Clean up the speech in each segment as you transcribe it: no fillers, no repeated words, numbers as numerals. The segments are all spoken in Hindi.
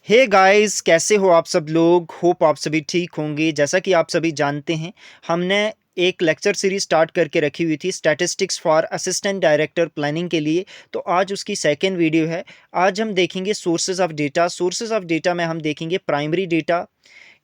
हे गाइस, कैसे हो आप सब लोग। होप आप सभी ठीक होंगे। जैसा कि आप सभी जानते हैं, हमने एक लेक्चर सीरीज स्टार्ट करके रखी हुई थी statistics for assistant director planning के लिए। तो आज उसकी सेकेंड वीडियो है। आज हम देखेंगे sources of data. Sources of data में हम देखेंगे प्राइमरी डेटा।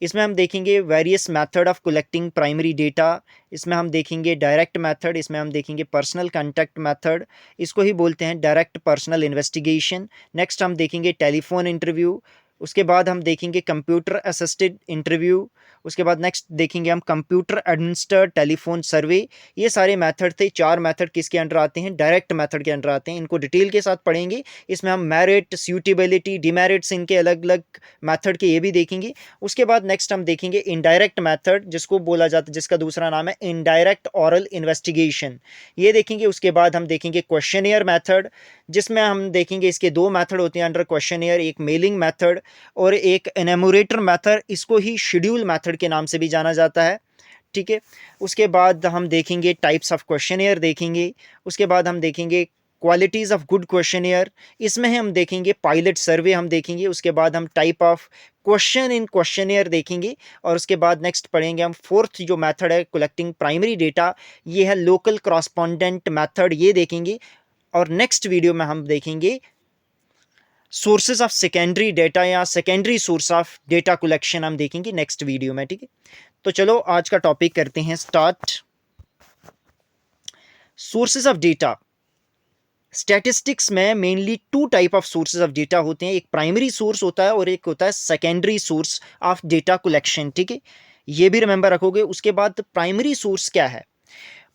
इसमें हम देखेंगे various method of collecting primary data. इसमें हम देखेंगे डायरेक्ट मेथड। इसमें हम देखेंगे पर्सनल कांटेक्ट मेथड। इसको ही बोलते हैं डायरेक्ट पर्सनल इन्वेस्टिगेशन। नेक्स्ट हम देखेंगे टेलीफोन इंटरव्यू। उसके बाद हम देखेंगे कंप्यूटर असिस्टेड इंटरव्यू। उसके बाद नेक्स्ट देखेंगे हम कंप्यूटर एडमिनिस्टर्ड टेलीफोन सर्वे। ये सारे मेथड थे। चार मेथड किसके अंडर आते हैं? डायरेक्ट मेथड के अंडर आते हैं। इनको डिटेल के साथ पढ़ेंगे। इसमें हम मेरिट, सूटेबिलिटी, डिमेरिट्स, इनके अलग अलग मेथड के ये भी देखेंगे। उसके बाद नेक्स्ट हम देखेंगे इनडायरेक्ट मेथड, जिसको बोला जाता है, जिसका दूसरा नाम है इनडायरेक्ट ऑरल इन्वेस्टिगेशन। ये देखेंगे। उसके बाद हम देखेंगे क्वेश्चनियर मेथड, जिसमें हम देखेंगे इसके दो मेथड होते हैं अंडर क्वेश्चनियर, एक मेलिंग मेथड और एक एनेमोरेटर मेथड। इसको ही शेड्यूल मेथड के नाम से भी जाना जाता है। ठीक है। उसके बाद हम देखेंगे टाइप्स ऑफ क्वेश्चनियर देखेंगे। उसके बाद हम देखेंगे क्वालिटीज़ ऑफ गुड क्वेश्चनियर। इसमें हम देखेंगे पायलट सर्वे हम देखेंगे। उसके बाद हम type of question in questionnaire देखेंगे। और उसके बाद नेक्स्ट पढ़ेंगे हम फोर्थ जो मेथड है कलेक्टिंग प्राइमरी डेटा, ये है लोकल क्रॉसपॉन्डेंट मेथड, ये देखेंगे। और नेक्स्ट वीडियो में हम देखेंगे सोर्सेज ऑफ सेकेंडरी डेटा या secondary source of data collection हम देखेंगे नेक्स्ट वीडियो में। ठीक है। तो चलो आज का टॉपिक करते हैं start. Sources of data. Statistics में mainly two type of sources of data होते हैं। एक प्राइमरी सोर्स होता है और एक होता है secondary source of data collection. ठीक है, ये भी रिमेंबर रखोगे। उसके बाद प्राइमरी सोर्स क्या है?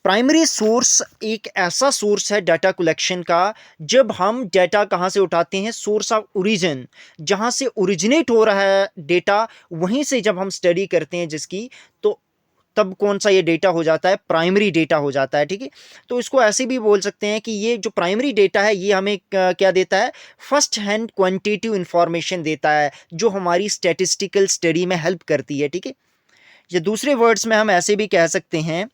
प्राइमरी सोर्स एक ऐसा सोर्स है डाटा कलेक्शन का, जब हम डाटा कहाँ से उठाते हैं, सोर्स ऑफ ओरिजिन, जहाँ से ओरिजिनेट हो रहा है डेटा, वहीं से जब हम स्टडी करते हैं जिसकी, तो तब कौन सा ये डेटा हो जाता है? प्राइमरी डेटा हो जाता है। ठीक है। तो इसको ऐसे भी बोल सकते हैं कि ये जो प्राइमरी डेटा है, ये हमें क्या देता है? फर्स्ट हैंड क्वांटिटेटिव इंफॉर्मेशन देता है, जो हमारी स्टैटिस्टिकल स्टडी में हेल्प करती है। ठीक है। या दूसरे वर्ड्स में हम ऐसे भी कह सकते हैं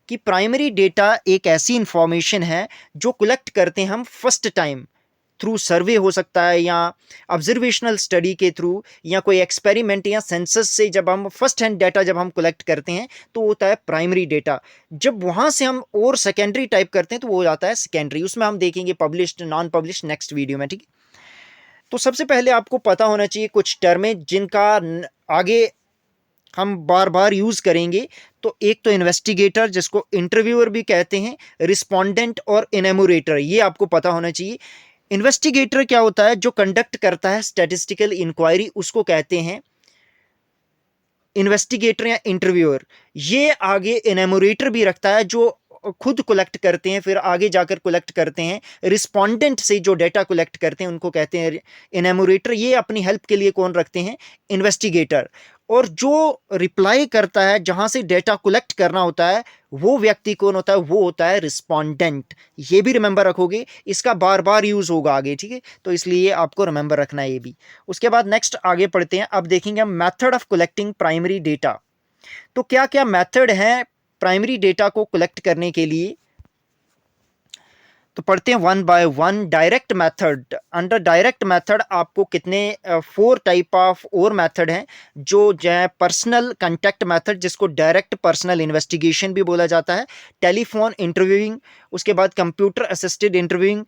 कि प्राइमरी डेटा एक ऐसी इंफॉर्मेशन है जो कलेक्ट करते हैं हम फर्स्ट टाइम, थ्रू सर्वे हो सकता है या ऑब्जर्वेशनल स्टडी के थ्रू, या कोई एक्सपेरिमेंट या सेंसस से जब हम फर्स्ट हैंड डाटा जब हम कलेक्ट करते हैं तो होता है प्राइमरी डेटा। जब वहाँ से हम और सेकेंडरी टाइप करते हैं तो वो हो जाता है सेकेंडरी। उसमें हम देखेंगे published, non published next video में। ठीक है। तो सबसे पहले आपको पता होना चाहिए कुछ टर्में जिनका आगे हम बार बार यूज करेंगे। तो एक तो इन्वेस्टिगेटर, जिसको इंटरव्यूअर भी कहते हैं, रिस्पोंडेंट और इनेमोरेटर, ये आपको पता होना चाहिए। इन्वेस्टिगेटर क्या होता है? जो कंडक्ट करता है स्टैटिस्टिकल इंक्वायरी, उसको कहते हैं इन्वेस्टिगेटर या इंटरव्यूअर। ये आगे इनेमोरेटर भी रखता है, जो खुद कलेक्ट करते हैं, फिर आगे जाकर कलेक्ट करते हैं रिस्पोंडेंट से, जो डेटा कलेक्ट करते हैं उनको कहते हैं इनेमोरेटर। ये अपनी हेल्प के लिए कौन रखते हैं? इन्वेस्टिगेटर। और जो रिप्लाई करता है, जहां से डेटा कलेक्ट करना होता है, वो व्यक्ति कौन होता है? वो होता है रिस्पोंडेंट। ये भी रिमेंबर रखोगे, इसका बार बार यूज होगा आगे। ठीक है। तो इसलिए आपको रिमेंबर रखना है ये भी। उसके बाद नेक्स्ट आगे पढ़ते हैं। अब देखेंगे हम method of collecting primary data. तो क्या क्या मेथड है प्राइमरी डेटा को कलेक्ट करने के लिए? तो पढ़ते हैं one by one. Direct method. Under direct method आपको कितने फोर टाइप ऑफ और मेथड हैं, जो है पर्सनल कांटेक्ट मेथड, जिसको डायरेक्ट पर्सनल इन्वेस्टिगेशन भी बोला जाता है, टेलीफोन इंटरव्यूइंग, उसके बाद कंप्यूटर असिस्टेड इंटरव्यूइंग,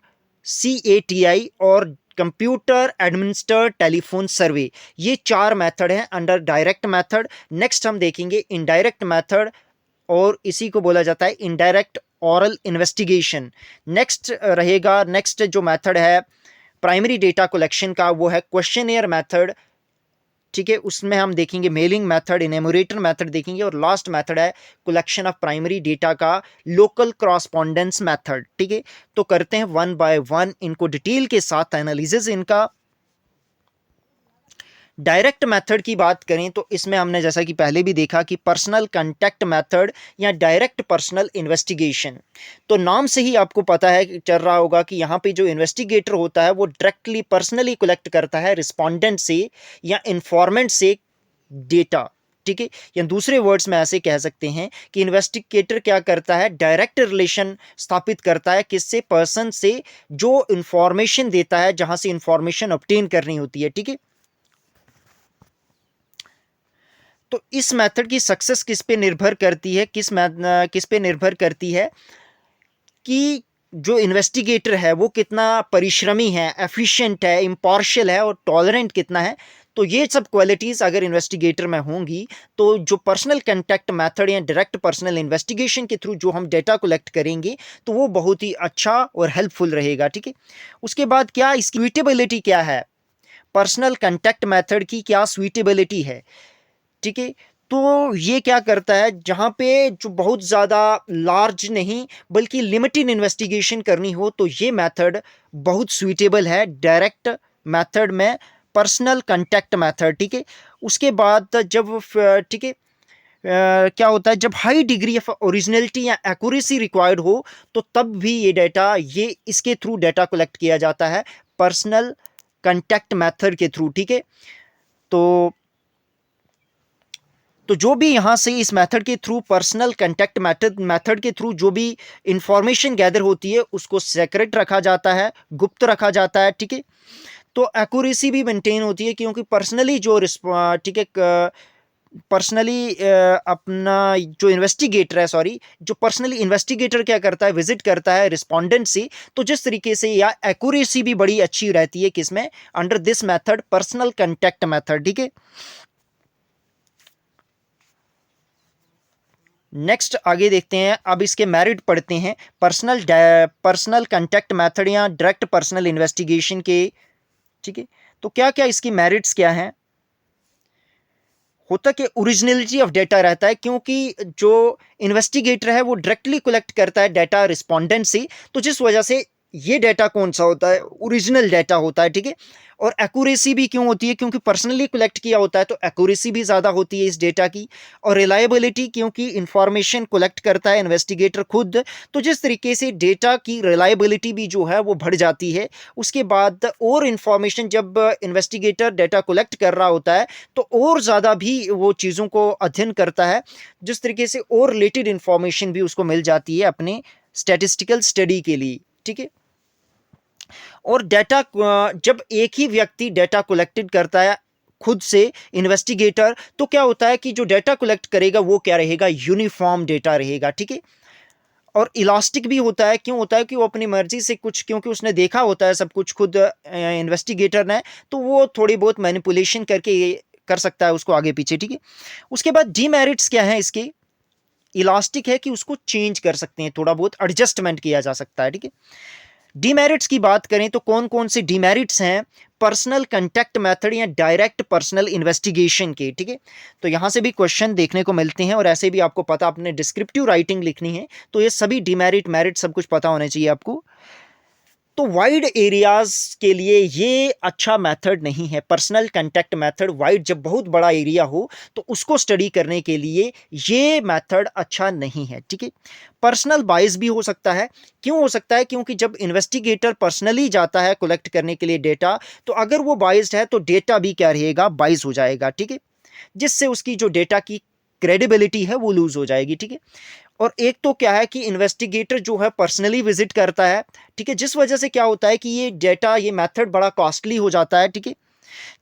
CATI, और कंप्यूटर एडमिनिस्टर्ड टेलीफोन सर्वे। ये चार मेथड हैं अंडर डायरेक्ट मेथड। नेक्स्ट हम देखेंगे इनडायरेक्ट मेथड, और इसी को बोला जाता है इनडायरेक्ट ऑरल इन्वेस्टिगेशन। नेक्स्ट रहेगा, नेक्स्ट जो मेथड है प्राइमरी डेटा कलेक्शन का, वो है क्वेश्चनियर मेथड। ठीक है। उसमें हम देखेंगे मेलिंग मेथड, इनेमोरेटर मेथड देखेंगे, और लास्ट मेथड है कलेक्शन ऑफ प्राइमरी डेटा का लोकल क्रॉसपॉन्डेंस मेथड। ठीक है। तो करते हैं वन बाय वन इनको डिटेल के साथ एनालिसिस इनका। डायरेक्ट मेथड की बात करें तो इसमें हमने जैसा कि पहले भी देखा कि पर्सनल कांटेक्ट मेथड या डायरेक्ट पर्सनल इन्वेस्टिगेशन। तो नाम से ही आपको पता है, चल रहा होगा कि यहाँ पे जो इन्वेस्टिगेटर होता है वो डायरेक्टली पर्सनली कलेक्ट करता है रिस्पोंडेंट से या इन्फॉर्मेंट से डेटा। ठीक है। या दूसरे वर्ड्स में ऐसे कह सकते हैं कि इन्वेस्टिगेटर क्या करता है? डायरेक्ट रिलेशन स्थापित करता है किससे? पर्सन से, जो इंफॉर्मेशन देता है, जहां से इंफॉर्मेशन ऑब्टेन करनी होती है। ठीक है। तो इस मेथड की सक्सेस किस पे निर्भर करती है, किस पे निर्भर करती है कि जो इन्वेस्टिगेटर है वो कितना परिश्रमी है, एफिशिएंट है, इम्पार्शियल है और टॉलरेंट कितना है। तो ये सब क्वालिटीज़ अगर इन्वेस्टिगेटर में होंगी तो जो पर्सनल कंटेक्ट मेथड या डायरेक्ट पर्सनल इन्वेस्टिगेशन के थ्रू जो हम डेटा कलेक्ट करेंगे तो वो बहुत ही अच्छा और हेल्पफुल रहेगा। ठीक है, उसके बाद क्या इसकी सुइटेबिलिटी क्या है, पर्सनल कंटेक्ट मेथड की क्या सुइटेबिलिटी है। ठीक है, तो ये क्या करता है, जहां पे जो बहुत ज़्यादा लार्ज नहीं बल्कि लिमिटेड इन्वेस्टिगेशन करनी हो तो ये मेथड बहुत सुइटेबल है डायरेक्ट मेथड में, पर्सनल कांटेक्ट मेथड। ठीक है, उसके बाद जब ठीक है क्या होता है जब हाई डिग्री ऑफ ओरिजिनलिटी या एक्यूरेसी रिक्वायर्ड हो तो तब भी ये डाटा, ये इसके थ्रू डाटा कलेक्ट किया जाता है पर्सनल कांटेक्ट मेथड के थ्रू। ठीक है, तो जो भी यहाँ से इस मेथड के थ्रू, पर्सनल कांटेक्ट मेथड के थ्रू जो भी इंफॉर्मेशन गैदर होती है उसको सेक्रेट रखा जाता है, गुप्त रखा जाता है। ठीक है, तो एक्यूरेसी भी मेंटेन होती है क्योंकि पर्सनली जो ठीक है पर्सनली अपना जो इन्वेस्टिगेटर है, सॉरी, जो पर्सनली इन्वेस्टिगेटर क्या करता है, विजिट करता है रिस्पोंडेंट से, तो जिस तरीके से या एक्यूरेसी भी बड़ी अच्छी रहती है किसमें, under this method, personal contact method. ठीक है, नेक्स्ट आगे देखते हैं, अब इसके मेरिट पढ़ते हैं पर्सनल कांटेक्ट मेथड या डायरेक्ट पर्सनल इन्वेस्टिगेशन के। ठीक है, तो क्या क्या इसकी मेरिट्स क्या हैं। होता कि ओरिजिनलिटी ऑफ डेटा रहता है क्योंकि जो इन्वेस्टिगेटर है वो डायरेक्टली कलेक्ट करता है डेटा रिस्पोंडेंट से, तो जिस वजह से ये डेटा कौन सा होता है, ओरिजिनल डेटा होता है। ठीक है, और एक्यूरेसी भी क्यों होती है, क्योंकि पर्सनली कलेक्ट किया होता है तो एक्यूरेसी भी ज़्यादा होती है इस डेटा की। और रिलायबिलिटी, क्योंकि इंफॉर्मेशन कलेक्ट करता है इन्वेस्टिगेटर खुद, तो जिस तरीके से डेटा की रिलायबिलिटी भी जो है वो बढ़ जाती है। उसके बाद और इंफॉर्मेशन जब इन्वेस्टिगेटर डेटा कलेक्ट कर रहा होता है तो और ज़्यादा भी वो चीज़ों को अध्ययन करता है, जिस तरीके से और रिलेटेड इंफॉर्मेशन भी उसको मिल जाती है अपने स्टैटिस्टिकल स्टडी के लिए। ठीक है, और डेटा, जब एक ही व्यक्ति डेटा कलेक्टेड करता है खुद से, इन्वेस्टिगेटर, तो क्या होता है कि जो डेटा कलेक्ट करेगा वो क्या रहेगा, यूनिफॉर्म डेटा रहेगा। ठीक है, और इलास्टिक भी होता है। क्यों होता है कि वो अपनी मर्जी से कुछ, क्योंकि उसने देखा होता है सब कुछ खुद इन्वेस्टिगेटर ने, तो वो थोड़ी बहुत मैनिपुलेशन करके कर सकता है उसको आगे पीछे। ठीक है, उसके बाद डीमेरिट्स क्या है इसके, इलास्टिक है कि उसको चेंज कर सकते हैं, थोड़ा बहुत एडजस्टमेंट किया जा सकता है। ठीक है, डीमेरिट्स की बात करें तो कौन कौन से डीमेरिट्स हैं पर्सनल कांटेक्ट मेथड या डायरेक्ट पर्सनल इन्वेस्टिगेशन के। ठीक है, तो यहां से भी क्वेश्चन देखने को मिलते हैं और ऐसे भी आपको पता, अपने डिस्क्रिप्टिव राइटिंग लिखनी है तो ये सभी डीमेरिट मेरिट सब कुछ पता होना चाहिए आपको। तो वाइड एरियाज के लिए ये अच्छा मेथड नहीं है पर्सनल कांटेक्ट मेथड। वाइड, जब बहुत बड़ा एरिया हो तो उसको स्टडी करने के लिए ये मेथड अच्छा नहीं है। ठीक है, पर्सनल बायस भी हो सकता है। क्यों हो सकता है, क्योंकि जब इन्वेस्टिगेटर पर्सनली जाता है कलेक्ट करने के लिए डेटा, तो अगर वो बायस्ड है तो डेटा भी क्या रहेगा, बायस हो जाएगा। ठीक है, जिससे उसकी जो डेटा की क्रेडिबिलिटी है वो लूज हो जाएगी। ठीक है, और एक तो क्या है कि इन्वेस्टिगेटर जो है पर्सनली विजिट करता है। ठीक है, जिस वजह से क्या होता है कि ये डेटा, ये मेथड बड़ा कॉस्टली हो जाता है। ठीक है,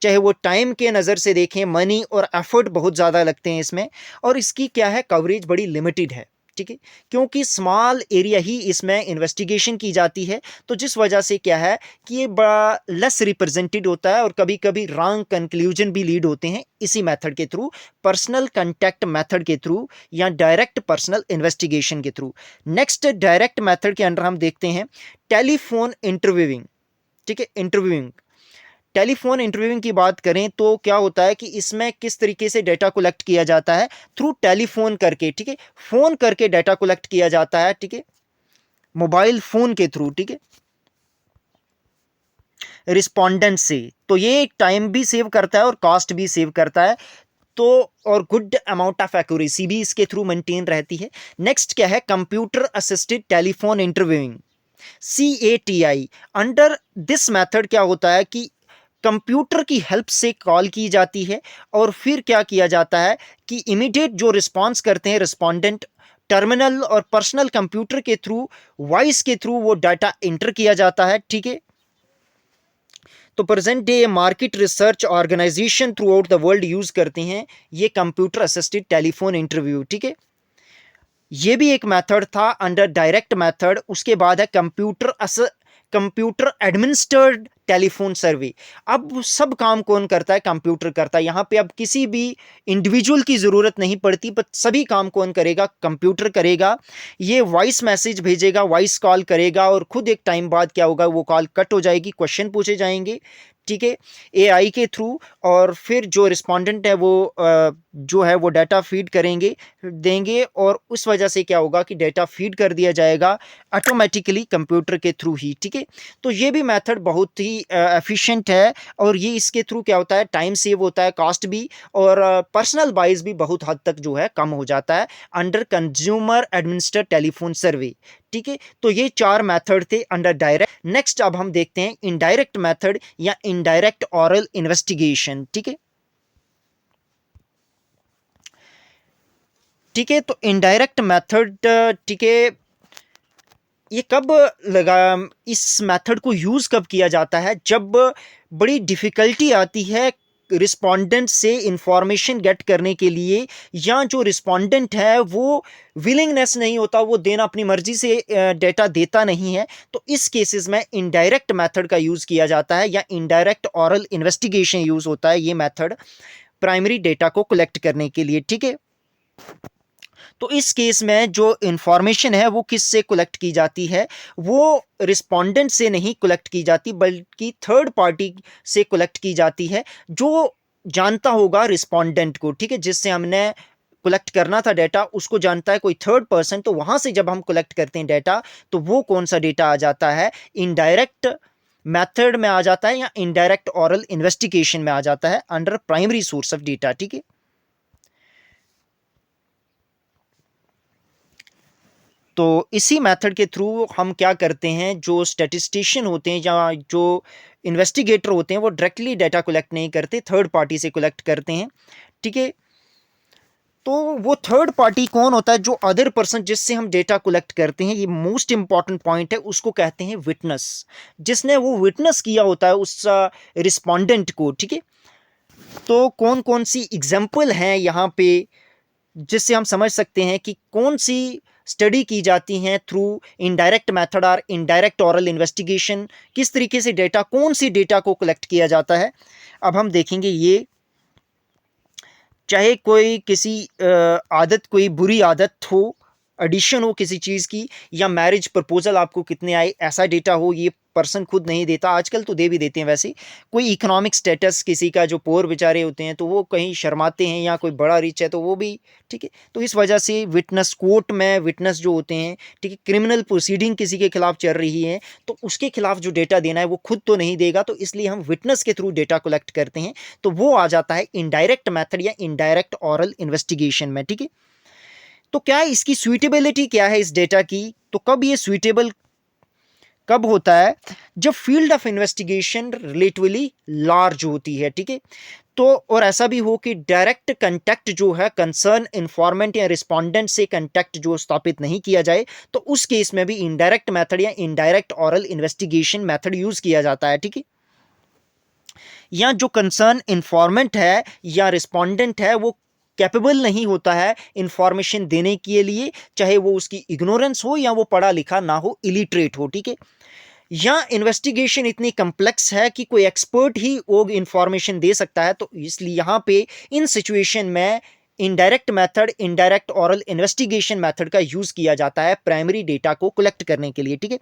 चाहे वो टाइम के नज़र से देखें, मनी और एफर्ट बहुत ज़्यादा लगते हैं इसमें, और इसकी क्या है, कवरेज बड़ी लिमिटेड है। ठीक है, क्योंकि स्मॉल एरिया ही इसमें इन्वेस्टिगेशन की जाती है, तो जिस वजह से क्या है कि ये बड़ा लेस रिप्रेजेंटेड होता है और कभी कभी रॉन्ग कंक्लूजन भी लीड होते हैं इसी मेथड के थ्रू, पर्सनल कांटेक्ट मेथड के थ्रू या डायरेक्ट पर्सनल इन्वेस्टिगेशन के थ्रू। नेक्स्ट, डायरेक्ट मेथड के अंडर हम देखते हैं टेलीफोन इंटरव्यूइंग। ठीक है, इंटरव्यूइंग, टेलीफोन इंटरव्यूइंग की बात करें तो क्या होता है कि इसमें किस तरीके से डेटा कलेक्ट किया जाता है, थ्रू टेलीफोन करके। ठीक है, फोन करके डेटा कलेक्ट किया जाता है। ठीक है, मोबाइल फोन के थ्रू। ठीक है, रिस्पोंडेंट से, तो ये टाइम भी सेव करता है और कॉस्ट भी सेव करता है, तो और गुड अमाउंट ऑफ एक्यूरेसी भी इसके थ्रू मेंटेन रहती है। नेक्स्ट क्या है, computer assisted telephone interviewing, CATI। Under this method क्या होता है कि कंप्यूटर की हेल्प से कॉल की जाती है और फिर क्या किया जाता है कि इमीडिएट जो रिस्पॉन्स करते हैं रिस्पोंडेंट, टर्मिनल और पर्सनल कंप्यूटर के थ्रू, वॉइस के थ्रू वो डाटा इंटर किया जाता है। ठीक है, तो present day market research organisation throughout the world use करते हैं ये कंप्यूटर असिस्टेड टेलीफोन इंटरव्यू, ठीक है। ये भी एक मेथड था अंडर डायरेक्ट मेथड। उसके बाद है कंप्यूटर एडमिनिस्टर्ड टेलीफोन सर्वे। अब सब काम कौन करता है? कंप्यूटर करता है। यहाँ पे अब किसी भी इंडिविजुअल की ज़रूरत नहीं पड़ती, पर सभी काम कौन करेगा? कंप्यूटर करेगा। ये वॉइस मैसेज भेजेगा, वॉइस कॉल करेगा, और खुद एक टाइम बाद क्या होगा, वो कॉल कट हो जाएगी, क्वेश्चन पूछे जाएंगे, ठीक है, एआई के थ्रू। और फिर जो रिस्पोंडेंट है वो जो है वो डाटा फीड करेंगे, देंगे, और उस वजह से क्या होगा कि डाटा फीड कर दिया जाएगा ऑटोमेटिकली कंप्यूटर के थ्रू ही, ठीक है। तो ये भी मेथड बहुत ही एफिशिएंट है, और ये इसके थ्रू क्या होता है, टाइम सेव होता है, कॉस्ट भी, और पर्सनल बाइस भी बहुत हद तक जो है कम हो जाता है अंडर कंज्यूमर एडमिनिस्टर्ड टेलीफोन सर्वे, ठीक है। तो ये 4 मेथड थे अंडर डायरेक्ट। नेक्स्ट अब हम देखते हैं इनडायरेक्ट मेथड या इनडायरेक्ट ऑरल इन्वेस्टिगेशन, ठीक है। ठीक है, तो इनडायरेक्ट मेथड, ठीक है, ये कब लगा, इस मेथड को यूज कब किया जाता है? जब बड़ी डिफिकल्टी आती है रिस्पोंडेंट से इंफॉर्मेशन गेट करने के लिए, या जो रिस्पोंडेंट है वो विलिंगनेस नहीं होता, वो देना अपनी मर्जी से डेटा देता नहीं है, तो इस केसेस में इनडायरेक्ट मेथड का यूज किया जाता है, या इनडायरेक्ट ऑरल इन्वेस्टिगेशन यूज होता है ये मेथड प्राइमरी डेटा को कलेक्ट करने के लिए, ठीक है। तो इस केस में जो इंफॉर्मेशन है वो किससे कलेक्ट की जाती है? वो रिस्पोंडेंट से नहीं कलेक्ट की जाती, बल्कि थर्ड पार्टी से कलेक्ट की जाती है, जो जानता होगा रिस्पोंडेंट को, ठीक है, जिससे हमने कलेक्ट करना था डेटा, उसको जानता है कोई थर्ड पर्सन। तो वहां से जब हम कलेक्ट करते हैं डेटा, तो वो कौन सा डेटा आ जाता है? इनडायरेक्ट मेथड में आ जाता है, या इनडायरेक्ट ऑरल इन्वेस्टिगेशन में आ जाता है under primary source of data, ठीक है। तो इसी मेथड के थ्रू हम क्या करते हैं, जो स्टैटिस्टिशियन होते हैं या जो इन्वेस्टिगेटर होते हैं, वो डायरेक्टली डाटा कलेक्ट नहीं करते, थर्ड पार्टी से कलेक्ट करते हैं, ठीक है। तो वो थर्ड पार्टी कौन होता है? जो अदर पर्सन जिससे हम डेटा कलेक्ट करते हैं, ये मोस्ट इंपॉर्टेंट पॉइंट है, उसको कहते हैं विटनेस। जिसने वो विटनेस किया होता है उस रिस्पोंडेंट को, ठीक है। तो कौन कौन सी एग्जाम्पल हैं यहाँ पे जिससे हम समझ सकते हैं कि कौन सी स्टडी की जाती हैं थ्रू इनडायरेक्ट मेथड और इनडायरेक्ट ऑरल इन्वेस्टिगेशन, किस तरीके से डेटा, कौन सी डेटा को कलेक्ट किया जाता है। अब हम देखेंगे ये, चाहे कोई किसी आदत, कोई बुरी आदत हो, एडिशन हो किसी चीज़ की, या मैरिज प्रपोजल आपको कितने आए, ऐसा डेटा हो, ये पर्सन खुद नहीं देता, आजकल तो दे भी देते हैं वैसे। कोई इकोनॉमिक स्टेटस किसी का, जो पोर बेचारे होते हैं तो वो कहीं शर्माते हैं, या कोई बड़ा रिच है तो वो भी, ठीक है। तो इस वजह से विटनेस, कोर्ट में विटनेस जो होते हैं, ठीक है, क्रिमिनल प्रोसीडिंग किसी के खिलाफ चल रही है, तो उसके खिलाफ जो डेटा देना है वो खुद तो नहीं देगा, तो इसलिए हम विटनेस के थ्रू डेटा कलेक्ट करते हैं, तो वो आ जाता है इनडायरेक्ट मेथड या इनडायरेक्ट ऑरल इन्वेस्टिगेशन में, ठीक है। तो क्या इसकी सुइटेबिलिटी क्या है इस डेटा की? तो कब ये सुइटेबल कब होता है? जब field of investigation relatively large होती है, ठीक है। तो और ऐसा भी हो कि डायरेक्ट कंटेक्ट जो है कंसर्न इन्फॉर्मेंट या रिस्पोंडेंट से कंटेक्ट जो स्थापित नहीं किया जाए, तो उस केस में भी इनडायरेक्ट मेथड या indirect oral investigation method use किया जाता है, ठीक है। या जो कंसर्न इन्फॉर्मेंट है या रिस्पोंडेंट है, वो कैपेबल नहीं होता है इंफॉर्मेशन देने के लिए, चाहे वो उसकी इग्नोरेंस हो या वो पढ़ा लिखा ना हो, इलिटरेट हो, ठीक है। या इन्वेस्टिगेशन इतनी कम्प्लेक्स है कि कोई एक्सपर्ट ही वो इंफॉर्मेशन दे सकता है, तो इसलिए यहाँ पे इन सिचुएशन में indirect method, indirect oral investigation method का यूज किया जाता है प्राइमरी डेटा को कलेक्ट करने के लिए, ठीक है।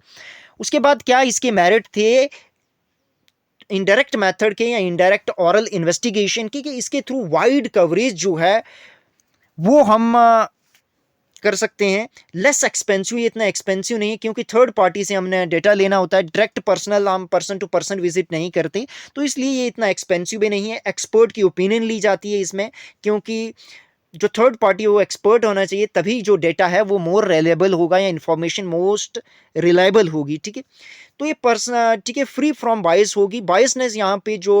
उसके बाद क्या इसके मेरिट थे इनडायरेक्ट मेथड के या इनडायरेक्ट ऑरल इन्वेस्टिगेशन की, कि इसके थ्रू वाइड कवरेज जो है वो हम कर सकते हैं। लेस एक्सपेंसिव, ये इतना एक्सपेंसिव नहीं है, क्योंकि थर्ड पार्टी से हमने डेटा लेना होता है, डायरेक्ट पर्सनल, हम पर्सन टू पर्सन विजिट नहीं करते, तो इसलिए ये इतना एक्सपेंसिव भी नहीं है। एक्सपर्ट की ओपिनियन ली जाती है इसमें, क्योंकि जो थर्ड पार्टी वो एक्सपर्ट होना चाहिए, तभी जो डेटा है वो मोर रिलायबल होगा, या इन्फॉर्मेशन मोस्ट रिलायबल होगी, ठीक है। तो ये पर्सन, ठीक है, फ्री फ्रॉम बायस होगी। बायसनेस यहाँ पे जो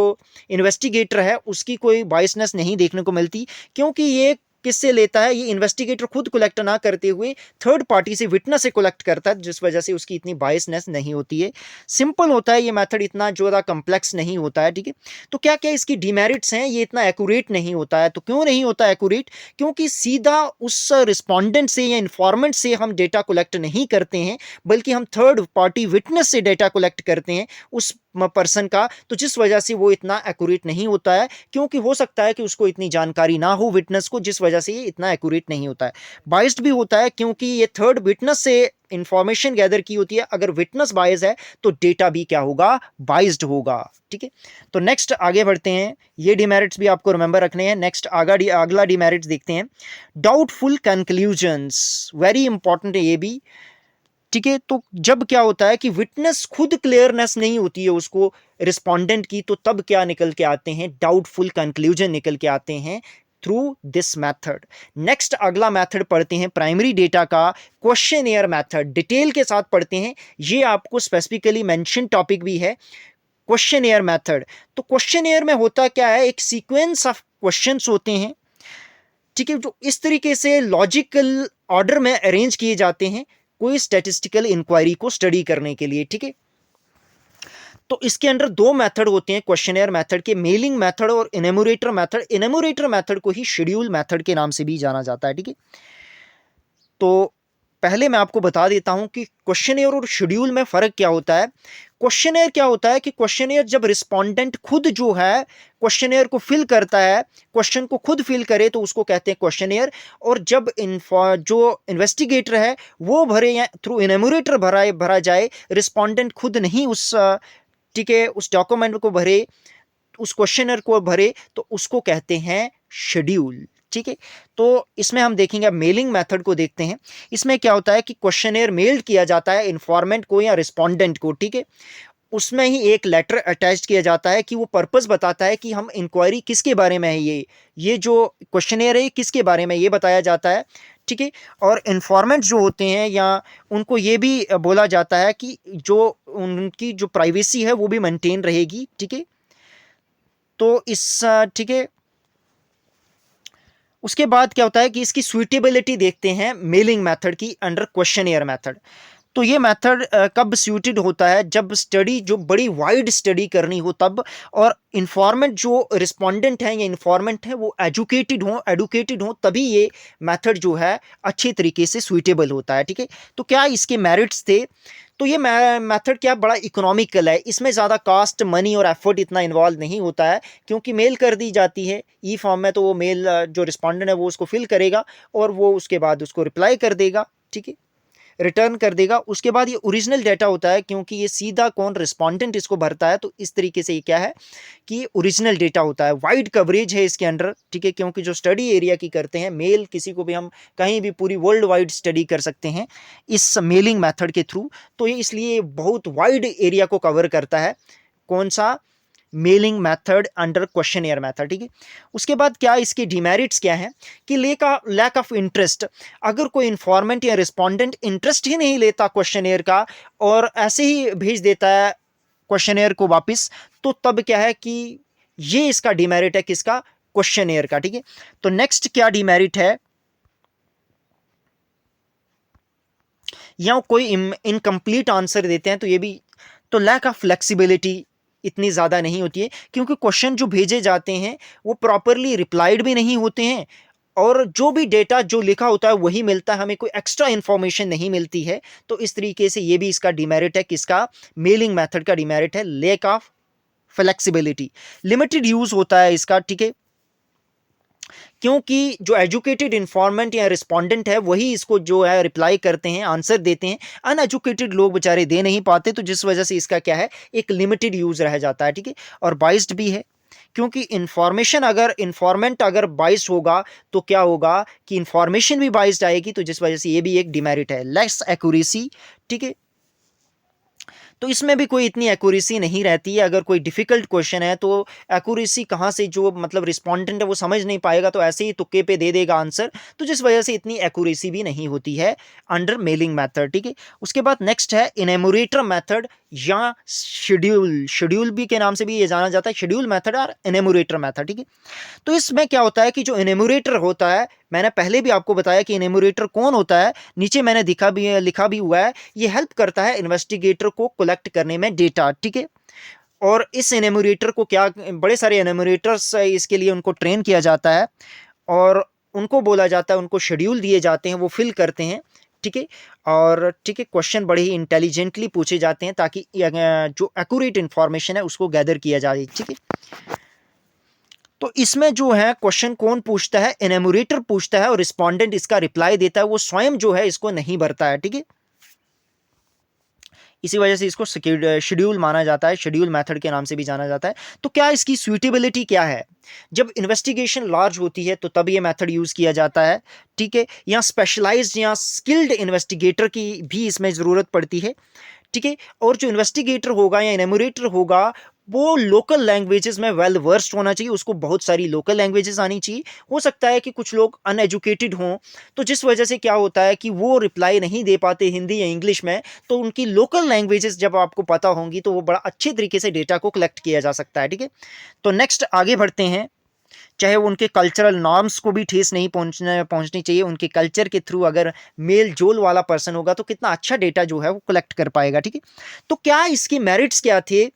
इन्वेस्टिगेटर है उसकी कोई बायसनेस नहीं देखने को मिलती, क्योंकि ये किससे लेता है? ये इन्वेस्टिगेटर खुद कलेक्ट ना करते हुए थर्ड पार्टी से, विटनेस से कलेक्ट करता है, जिस वजह से उसकी इतनी बायसनेस नहीं होती है। सिंपल होता है ये मेथड, इतना ज़्यादा कॉम्प्लेक्स नहीं होता है, ठीक है। तो क्या क्या इसकी डिमेरिट्स हैं? ये इतना एक्यूरेट नहीं होता है। तो क्यों नहीं होता एक्यूरेट? क्योंकि सीधा उस रिस्पोंडेंट से या इन्फॉर्मेंट से हम डेटा कलेक्ट नहीं करते हैं, बल्कि हम थर्ड पार्टी विटनेस से डेटा कलेक्ट करते हैं उस पर्सन का, तो जिस वजह से वो इतना एक्यूरेट नहीं होता है, क्योंकि हो सकता है कि उसको इतनी जानकारी ना हो विटनेस को, जिस वजह से ये इतना एक्यूरेट नहीं होता है। बाइस्ड भी होता है क्योंकि ये थर्ड विटनेस से इंफॉर्मेशन गैदर की होती है। अगर विटनेस बायस है तो डेटा भी क्या होगा? बाइस्ड होगा, ठीक है। तो नेक्स्ट आगे बढ़ते हैं, ये डिमेरिट्स भी आपको रिमेंबर रखने हैं। नेक्स्ट अगला डिमेरिट्स देखते हैं, डाउटफुल कंक्लूजन्स, वेरी इंपॉर्टेंट है ये भी, ठीक है। तो जब क्या होता है कि विटनेस खुद क्लियरनेस नहीं होती है उसको रिस्पोंडेंट की, तो तब क्या निकल के आते हैं? डाउटफुल कंक्लूजन निकल के आते हैं थ्रू दिस मेथड। नेक्स्ट अगला मेथड पढ़ते हैं प्राइमरी डेटा का, क्वेश्चनियर मेथड, डिटेल के साथ पढ़ते हैं। ये आपको स्पेसिफिकली मेंशन टॉपिक भी है, क्वेश्चनियर मेथड। तो क्वेश्चनियर में होता क्या है? एक सीक्वेंस ऑफ क्वेश्चंस होते हैं, ठीक है, जो इस तरीके से लॉजिकल ऑर्डर में अरेंज किए जाते हैं कोई स्टैटिस्टिकल इंक्वायरी को स्टडी करने के लिए, ठीक है। तो इसके अंदर दो मेथड होते हैं क्वेश्चनर मेथड के, मेलिंग मेथड और इनेमोरेटर मेथड। इनेमोरेटर मेथड को ही शेड्यूल मेथड के नाम से भी जाना जाता है, ठीक है। तो पहले मैं आपको बता देता हूं कि क्वेश्चनर और शेड्यूल में फर्क क्या होता है। क्वेश्चनर क्या होता है कि क्वेश्चनर जब रिस्पोंडेंट खुद जो है क्वेश्चनर को फिल करता है, क्वेश्चन को खुद फिल करे, तो उसको कहते हैं क्वेश्चनर। और जब जो इन्वेस्टिगेटर है वो भरे या थ्रू इनेमोरेटर भरा जाए, रिस्पोंडेंट खुद नहीं उस, ठीक है, उस डॉक्यूमेंट को भरे, उस क्वेश्चनर को भरे, तो उसको कहते हैं शेड्यूल, ठीक है। तो इसमें हम देखेंगे, मेलिंग मेथड को देखते हैं। इसमें क्या होता है कि क्वेश्चनर मेल किया जाता है इन्फॉर्मेंट को या रिस्पोंडेंट को, ठीक है। उसमें ही एक लेटर अटैच किया जाता है कि वो पर्पस बताता है कि हम इंक्वायरी किसके बारे में है, ये जो क्वेश्चनर है किसके बारे में, ये बताया जाता है, ठीक है। और इन्फॉर्मेंट जो होते हैं या उनको ये भी बोला जाता है कि जो उनकी जो प्राइवेसी है वो भी मेंटेन रहेगी, ठीक है। तो इस, ठीक है, उसके बाद क्या होता है कि इसकी सुइटेबिलिटी देखते हैं मेलिंग मेथड की अंडर क्वेश्चनियर मेथड। तो ये मेथड कब सूटेड होता है? जब स्टडी, जो बड़ी वाइड स्टडी करनी हो तब, और इन्फॉर्मेंट जो रिस्पोंडेंट हैं या इन्फॉर्मेंट हैं वो एडुकेटेड हो, तभी ये मेथड जो है अच्छी तरीके से सूटेबल होता है, ठीक है। तो क्या इसके मेरिट्स थे? तो ये मेथड क्या बड़ा इकोनॉमिकल है, इसमें ज़्यादा कास्ट, मनी और एफर्ट इतना इन्वॉल्व नहीं होता है, क्योंकि मेल कर दी जाती है ई फॉर्म में, तो वो मेल जो रिस्पोंडेंट है वो उसको फिल करेगा और वो उसके बाद उसको रिप्लाई कर देगा, ठीक है, रिटर्न कर देगा। उसके बाद ये ओरिजिनल डाटा होता है, क्योंकि ये सीधा कौन रिस्पोंडेंट इसको भरता है, तो इस तरीके से ये क्या है कि ओरिजिनल डेटा होता है। वाइड कवरेज है इसके अंडर, ठीक है, क्योंकि जो स्टडी एरिया की करते हैं मेल, किसी को भी हम कहीं भी पूरी वर्ल्ड वाइड स्टडी कर सकते हैं इस मेलिंग मेथड के थ्रू। तो ये इसलिए बहुत वाइड एरिया को कवर करता है, कौन सा? Mailing method under questionnaire method, ठीक है। उसके बाद क्या इसके डिमेरिट्स क्या है कि लैक ऑफ इंटरेस्ट। अगर कोई इन्फॉर्मेंट या रिस्पोंडेंट इंटरेस्ट ही नहीं लेता क्वेश्चनियर का और ऐसे ही भेज देता है क्वेश्चनियर को वापस, तो तब क्या है कि ये इसका डिमेरिट है, किसका? क्वेश्चनियर का, ठीक है। तो नेक्स्ट क्या डिमेरिट है, या कोई इनकम्प्लीट आंसर देते हैं तो ये भी, तो लैक ऑफ फ्लेक्सिबिलिटी इतनी ज़्यादा नहीं होती है, क्योंकि क्वेश्चन जो भेजे जाते हैं वो प्रॉपरली रिप्लाइड भी नहीं होते हैं, और जो भी डेटा जो लिखा होता है वही मिलता है, हमें कोई एक्स्ट्रा इंफॉर्मेशन नहीं मिलती है। तो इस तरीके से ये भी इसका डिमेरिट है, किसका? मेलिंग मेथड का डिमेरिट है, lack of flexibility, limited use होता है इसका, ठीक है, क्योंकि जो एजुकेटेड इन्फॉर्मेंट या रिस्पोंडेंट है वही इसको जो है रिप्लाई करते हैं, आंसर देते हैं, अनएजुकेटेड लोग बेचारे दे नहीं पाते, तो जिस वजह से इसका क्या है, एक लिमिटेड यूज़ रह जाता है, ठीक है। और बाइस्ड भी है, क्योंकि इन्फॉर्मेंट अगर बाइस्ड होगा तो क्या होगा कि इन्फॉर्मेशन भी बाइस्ड आएगी, तो जिस वजह से ये भी एक डिमेरिट है, लेस एक्यूरेसी, ठीक है। तो इसमें भी कोई इतनी एक्यूरेसी नहीं रहती है। अगर कोई डिफ़िकल्ट क्वेश्चन है तो एक्यूरेसी कहाँ से, जो मतलब रिस्पोंडेंट है वो समझ नहीं पाएगा, तो ऐसे ही तुक्के पे दे देगा आंसर, तो जिस वजह से इतनी एक्यूरेसी भी नहीं होती है अंडर मेलिंग मेथड, ठीक है। उसके बाद नेक्स्ट है इनेमोरेटर मेथड या शेड्यूल भी के नाम से भी ये जाना जाता है, शेड्यूल मेथड और इनेमोरेटर मेथड, ठीक है। तो इसमें क्या होता है कि जो इनेमोरेटर होता है मैंने पहले भी आपको बताया कि इनेमोरेटर कौन होता है, नीचे मैंने लिखा भी हुआ है, ये हेल्प करता है इन्वेस्टिगेटर को कलेक्ट करने में डेटा, ठीक है। और इस एनेमोरेटर को क्या, बड़े सारे एनेमोरेटर्स इसके लिए उनको ट्रेन किया जाता है और उनको बोला जाता है, उनको शेड्यूल दिए जाते हैं, वो फिल करते हैं, ठीक है। और ठीक है, क्वेश्चन बड़े ही इंटेलिजेंटली पूछे जाते हैं ताकि जो एक्यूरेट इंफॉर्मेशन है उसको गैदर किया जाए, ठीक है। तो इसमें जो है क्वेश्चन कौन पूछता है, एनेमोरेटर पूछता है और रिस्पोंडेंट इसका रिप्लाई देता है, वो स्वयं जो है इसको नहीं भरता है, ठीक है। इसी वजह से इसको शेड्यूल माना जाता है, शेड्यूल मेथड के नाम से भी जाना जाता है। तो क्या इसकी सूटेबिलिटी क्या है, जब इन्वेस्टिगेशन लार्ज होती है तो तब ये मेथड यूज़ किया जाता है, ठीक है। या स्पेशलाइज्ड या स्किल्ड इन्वेस्टिगेटर की भी इसमें ज़रूरत पड़ती है, ठीक है। और जो इन्वेस्टिगेटर होगा या इनेमोरेटर होगा वो लोकल लैंग्वेजेस में वेल वर्स्ड होना चाहिए, उसको बहुत सारी लोकल लैंग्वेजेस आनी चाहिए। हो सकता है कि कुछ लोग अनएजुकेटेड हों, तो जिस वजह से क्या होता है कि वो रिप्लाई नहीं दे पाते हिंदी या इंग्लिश में, तो उनकी लोकल लैंग्वेजेस जब आपको पता होंगी तो वो बड़ा अच्छे तरीके से डेटा को कलेक्ट किया जा सकता है, ठीक है। तो नेक्स्ट आगे बढ़ते हैं। चाहे वो उनके कल्चरल नॉर्म्स को भी ठेस नहीं पहुंचनी चाहिए, उनके कल्चर के थ्रू अगर मेल जोल वाला पर्सन होगा तो कितना अच्छा डेटा जो है वो कलेक्ट कर पाएगा, ठीक है। तो क्या इसके मेरिट्स क्या थे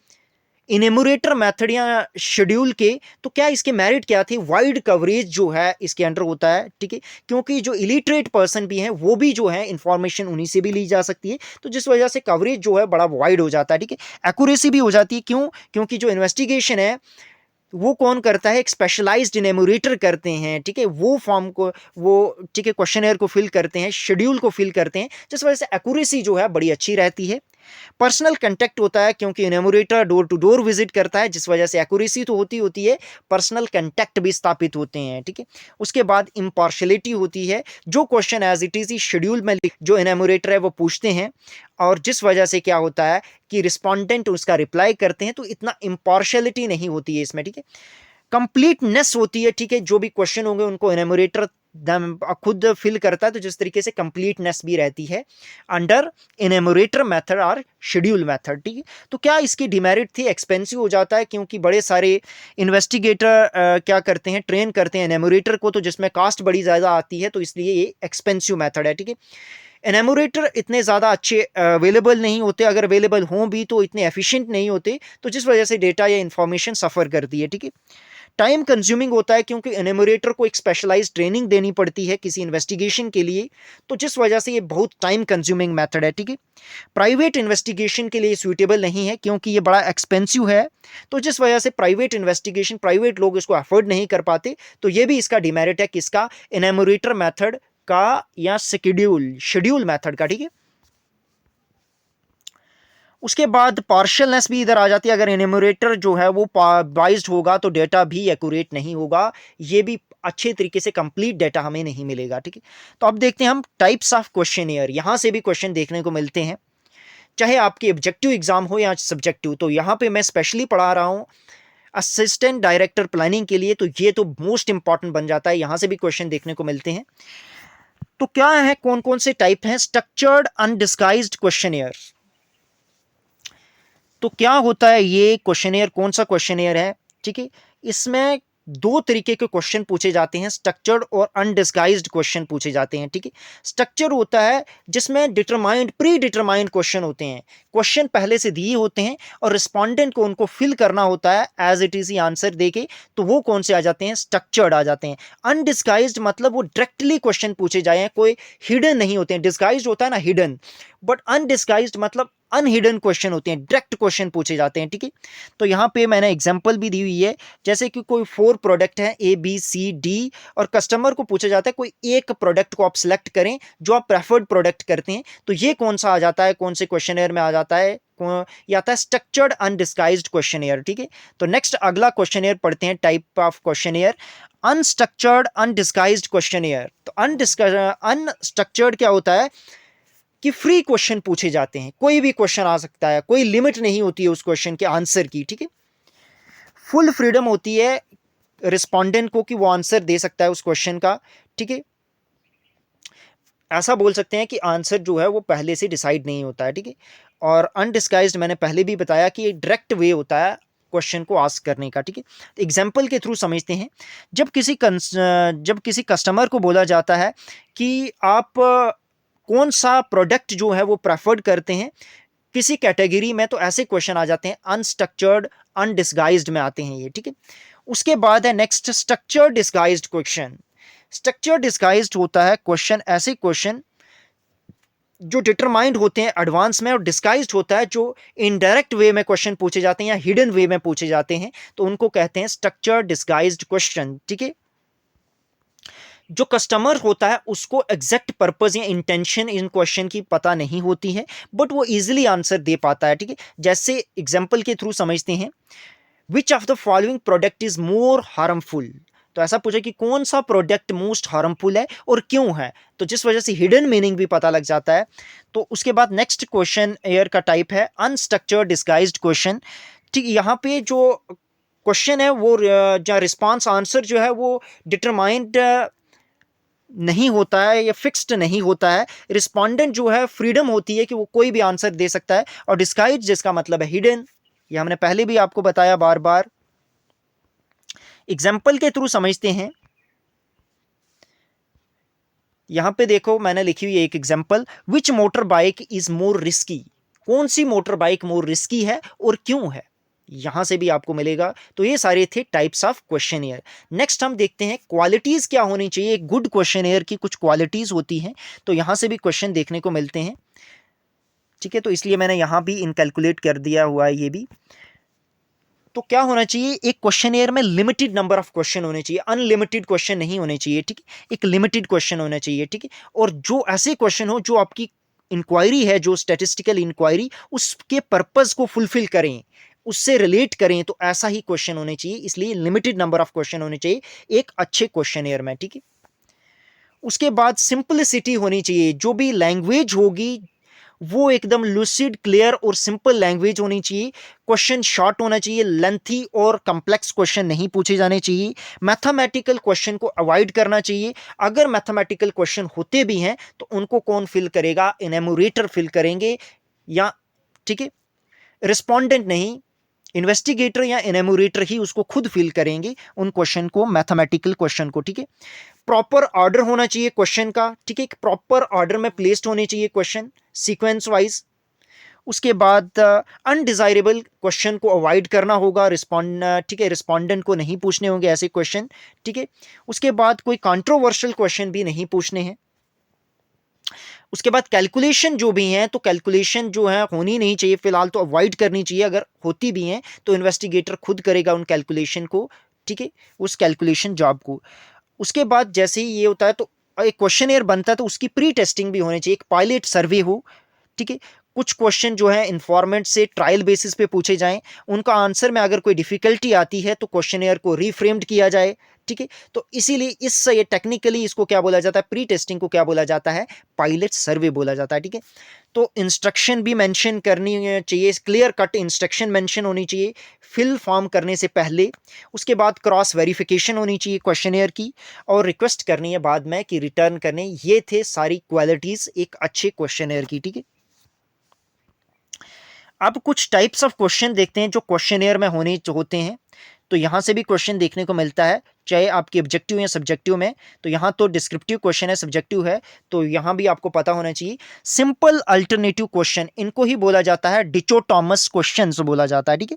इनेमोरेटर मेथड या शेड्यूल के, तो क्या इसके मेरिट क्या थे, वाइड कवरेज जो है इसके अंडर होता है, ठीक है। क्योंकि जो इलिटरेट पर्सन भी हैं वो भी जो है इंफॉर्मेशन उन्हीं से भी ली जा सकती है, तो जिस वजह से कवरेज जो है बड़ा वाइड हो जाता है, ठीक है। एक्यूरेसी भी हो जाती है, क्यों, क्योंकि जो इन्वेस्टिगेशन है वो कौन करता है, एक स्पेशलाइज्ड इनेमोरेटर करते हैं, ठीक है। वो फॉर्म को वो ठीक है क्वेश्चनर को फिल करते हैं, शेड्यूल को फिल करते हैं, जिस वजह से एक्यूरेसी जो है बड़ी अच्छी रहती है। पर्सनल कंटेक्ट होता है क्योंकि इनेमोरेटर डोर टू डोर विजिट करता है, जिस वजह से एक्यूरेसी तो होती होती है, पर्सनल कंटेक्ट भी स्थापित होते हैं, ठीक है। उसके बाद इम्पार्शलिटी होती है, जो question as it is schedule में जो इनेमोरेटर है वो पूछते हैं और जिस वजह से क्या होता है कि रिस्पोंडेंट उसका रिप्लाई करते हैं, तो इतना इम्पार्शलिटी नहीं होती है इसमें, ठीक है। कंप्लीटनेस होती है, ठीक है। जो भी क्वेश्चन होंगे उनको एनेमोरेटर खुद फिल करता है, तो जिस तरीके से कंप्लीटनेस भी रहती है अंडर एनेमोरेटर मेथड और शेड्यूल मेथड, ठीक है। तो क्या इसकी डिमेरिट थी, एक्सपेंसिव हो जाता है क्योंकि बड़े सारे इन्वेस्टिगेटर क्या करते हैं, ट्रेन करते हैं एनेमोरेटर को, तो जिसमें कास्ट बड़ी ज़्यादा आती है, तो इसलिए ये एक्सपेंसिव मेथड है, ठीक है। एनेमोरेटर इतने ज़्यादा अच्छे अवेलेबल नहीं होते, अगर अवेलेबल हों भी तो इतने एफिशिएंट नहीं होते, तो जिस वजह से डेटा या इन्फॉर्मेशन सफ़र करती है, ठीक है। टाइम कंज्यूमिंग होता है क्योंकि एनेमोरेटर को एक स्पेशलाइज्ड ट्रेनिंग देनी पड़ती है किसी इन्वेस्टिगेशन के लिए, तो जिस वजह से ये बहुत टाइम कंज्यूमिंग मेथड है, ठीक है। प्राइवेट इन्वेस्टिगेशन के लिए सूटेबल नहीं है क्योंकि ये बड़ा एक्सपेंसिव है, तो जिस वजह से प्राइवेट इन्वेस्टिगेशन प्राइवेट लोग इसको अफोर्ड नहीं कर पाते, तो ये भी इसका डिमेरिट है किसका, एनेमोरेटर मेथड का या शेड्यूल शेड्यूल मेथड का, ठीक है। उसके बाद पार्शियलनेस भी इधर आ जाती है, अगर एनिमोरेटर जो है वो बाइज्ड होगा तो डेटा भी एक्यूरेट नहीं होगा, ये भी अच्छे तरीके से कंप्लीट डेटा हमें नहीं मिलेगा, ठीक है। तो अब देखते हैं हम टाइप्स ऑफ क्वेश्चनियर, यहाँ से भी क्वेश्चन देखने को मिलते हैं, चाहे आपके ऑब्जेक्टिव एग्जाम हो या सब्जेक्टिव। तो यहाँ पे मैं स्पेशली पढ़ा रहा हूँ असिस्टेंट डायरेक्टर प्लानिंग के लिए, तो ये तो मोस्ट इंपॉर्टेंट बन जाता है, यहाँ से भी क्वेश्चन देखने को मिलते हैं। तो क्या है, कौन कौन से टाइप हैं, स्ट्रक्चर्ड अनडिस्गाइज्ड क्वेश्चनियर। तो क्या होता है ये क्वेश्चनियर, कौन सा क्वेश्चनियर है, ठीक है। इसमें दो तरीके के क्वेश्चन पूछे जाते हैं, स्ट्रक्चर्ड और अनडिस्गाइज्ड क्वेश्चन पूछे जाते हैं, ठीक है। स्ट्रक्चर होता है जिसमें डिटरमाइंड प्री डिटरमाइंड क्वेश्चन होते हैं, क्वेश्चन पहले से दिए होते हैं और रिस्पोंडेंट को उनको फिल करना होता है एज इट इज ही आंसर देके, तो वो कौन से आ जाते हैं, स्ट्रक्चर्ड आ जाते हैं। अनडिस्गाइज्ड मतलब वो डायरेक्टली क्वेश्चन पूछे जाए हैं, कोई हिडन नहीं होते हैं, डिस्गाइज्ड होता है ना हिडन, बट अनडिस्गाइज्ड मतलब अनहिडन क्वेश्चन होते हैं, डायरेक्ट क्वेश्चन पूछे जाते हैं, ठीक है। तो यहाँ पे मैंने एग्जांपल भी दी हुई है, जैसे कि कोई 4 प्रोडक्ट है ए बी सी डी और कस्टमर को पूछा जाता है कोई एक प्रोडक्ट को आप सिलेक्ट करें जो आप प्रेफर्ड प्रोडक्ट करते हैं, तो ये कौन सा आ जाता है, कौन से क्वेश्चनर में आ जाता है, ये आता है स्ट्रक्चर्ड अनडिस्गाइज्ड क्वेश्चनर, ठीक है। तो नेक्स्ट अगला क्वेश्चनर पढ़ते हैं, type of questionnaire unstructured undisguised questionnaire. तो अनस्ट्रक्चर्ड क्या होता है कि फ्री क्वेश्चन पूछे जाते हैं, कोई भी क्वेश्चन आ सकता है, कोई लिमिट नहीं होती है उस क्वेश्चन के आंसर की, ठीक है। फुल फ्रीडम होती है रिस्पोंडेंट को कि वो आंसर दे सकता है उस क्वेश्चन का, ठीक है। ऐसा बोल सकते हैं कि आंसर जो है वो पहले से डिसाइड नहीं होता है, ठीक है। और अनडिस्गाइज्ड मैंने पहले भी बताया कि डायरेक्ट वे होता है क्वेश्चन को आस्क करने का, ठीक है। एग्जाम्पल के थ्रू समझते हैं। जब किसी कस्टमर को बोला जाता है कि आप कौन सा प्रोडक्ट जो है वो प्रेफर्ड करते हैं किसी कैटेगरी में, तो ऐसे क्वेश्चन आ जाते हैं अनस्ट्रक्चर्ड अनडिस्गाइज्ड में आते हैं ये, ठीक है। उसके बाद है next structure disguised question. Structure disguised होता है क्वेश्चन, ऐसे क्वेश्चन जो डिटरमाइंड होते हैं एडवांस में, और डिस्गाइज्ड होता है जो इनडायरेक्ट वे में क्वेश्चन पूछे जाते हैं या हिडन वे में पूछे जाते हैं, तो उनको कहते हैं स्ट्रक्चर डिस्गाइज्ड क्वेश्चन, ठीक है। जो कस्टमर होता है उसको एग्जैक्ट पर्पस या इंटेंशन इन क्वेश्चन की पता नहीं होती है, बट वो इजीली आंसर दे पाता है, ठीक है। जैसे एग्जांपल के थ्रू समझते हैं, which of the following product is more harmful. तो ऐसा पूछा कि कौन सा प्रोडक्ट मोस्ट हार्मफुल है और क्यों है, तो जिस वजह से हिडन मीनिंग भी पता लग जाता है। तो उसके बाद नेक्स्ट क्वेश्चन एयर का टाइप है अनस्ट्रक्चर्ड डिस्गाइज्ड क्वेश्चन, ठीक। यहाँ पे जो क्वेश्चन है वो जो रिस्पॉन्स आंसर जो है वो डिटरमाइंड नहीं होता है या फिक्स्ड नहीं होता है। रिस्पोंडेंट जो है फ्रीडम होती है कि वो कोई भी आंसर दे सकता है, और डिस्गाइज जिसका मतलब है हिडन, ये हमने पहले भी आपको बताया बार बार। एग्जाम्पल के थ्रू समझते हैं। यहां पे देखो मैंने लिखी हुई एक example, which motor bike is more risky. कौन सी मोटर बाइक मोर रिस्की है और क्यों है, यहां से भी आपको मिलेगा। तो ये सारे थे टाइप्स ऑफ क्वेश्चनियर। नेक्स्ट हम देखते हैं क्वालिटीज क्या होनी चाहिए। एक गुड क्वेश्चनियर की कुछ क्वालिटीज होती हैं, तो यहां से भी क्वेश्चन देखने को मिलते हैं, ठीक है। तो इसलिए मैंने यहां भी इनकैलकुलेट कर दिया हुआ है ये भी। तो क्या होना चाहिए, एक क्वेश्चनियर में लिमिटेड नंबर ऑफ क्वेश्चन होने चाहिए, अनलिमिटेड क्वेश्चन नहीं होने चाहिए, ठीक है। एक लिमिटेड क्वेश्चन होना चाहिए, ठीक है। और जो ऐसे क्वेश्चन हो जो आपकी इंक्वायरी है, जो स्टैटिस्टिकल इंक्वायरी, उसके पर्पस को फुलफिल करें, उससे रिलेट करें, तो ऐसा ही क्वेश्चन होने चाहिए। इसलिए लिमिटेड नंबर ऑफ क्वेश्चन होने चाहिए एक अच्छे क्वेश्चनियर में, ठीक है। उसके बाद सिंपलिसिटी होनी चाहिए, जो भी लैंग्वेज होगी वो एकदम लूसिड क्लियर और सिंपल लैंग्वेज होनी चाहिए। क्वेश्चन शॉर्ट होना चाहिए, लेंथी और कॉम्प्लेक्स क्वेश्चन नहीं पूछे जाने चाहिए। मैथमेटिकल क्वेश्चन को अवॉइड करना चाहिए। अगर मैथमेटिकल क्वेश्चन होते भी हैं तो उनको कौन फिल करेगा, इनैमोरेटर फिल करेंगे, या ठीक है, रिस्पोंडेंट नहीं, इन्वेस्टिगेटर या इनैमोरेटर ही उसको खुद फिल करेंगे उन क्वेश्चन को, मैथमेटिकल क्वेश्चन को, ठीक है। प्रॉपर ऑर्डर होना चाहिए क्वेश्चन का, ठीक है। प्रॉपर ऑर्डर में प्लेस्ड होने चाहिए क्वेश्चन सीक्वेंस वाइज। उसके बाद अनडिजायरेबल क्वेश्चन को अवॉइड करना होगा, ठीक है, रिस्पोंडेंट को नहीं पूछने होंगे ऐसे क्वेश्चन, ठीक है। उसके बाद कोई कंट्रोवर्शियल क्वेश्चन भी नहीं पूछने हैं। उसके बाद कैलकुलेशन जो भी हैं, तो कैलकुलेशन जो है होनी नहीं चाहिए फिलहाल, तो अवॉइड करनी चाहिए। अगर होती भी हैं तो इन्वेस्टिगेटर खुद करेगा उन कैलकुलेशन को, ठीक है, उस कैलकुलेशन जॉब को। उसके बाद जैसे ही ये होता है तो एक क्वेश्चनियर बनता है, तो उसकी प्री टेस्टिंग भी होनी चाहिए, एक पायलट सर्वे हो, ठीक है। कुछ क्वेश्चन जो है इन्फॉर्मेंट से ट्रायल बेसिस पे पूछे जाएं, उनका आंसर में अगर कोई डिफिकल्टी आती है तो क्वेश्चनियर को रीफ्रेम्ड किया जाए, ठीक है। तो इसीलिए इस ये टेक्निकली इसको क्या बोला जाता है, प्री टेस्टिंग को क्या बोला जाता है, पायलट सर्वे बोला जाता है, ठीक है। तो इंस्ट्रक्शन भी मेंशन करनी चाहिए, क्लियर कट इंस्ट्रक्शन मेंशन होनी चाहिए फिल फॉर्म करने से पहले। उसके बाद क्रॉस वेरिफिकेशन होनी चाहिए क्वेश्चनियर की, और रिक्वेस्ट करनी है बाद में कि रिटर्न करने। ये थे सारी क्वालिटीज एक अच्छे क्वेश्चनियर की, ठीक है। अब कुछ टाइप्स ऑफ क्वेश्चन देखते हैं जो क्वेश्चनियर में होते हैं। तो यहां से भी क्वेश्चन देखने को मिलता है, चाहे आपके ऑब्जेक्टिव या सब्जेक्टिव में। तो यहां तो डिस्क्रिप्टिव क्वेश्चन है, सब्जेक्टिव है, तो यहां भी आपको पता होना चाहिए। सिंपल अल्टरनेटिव क्वेश्चन, इनको ही बोला जाता है डिचोटॉमस क्वेश्चंस बोला जाता है, ठीक है।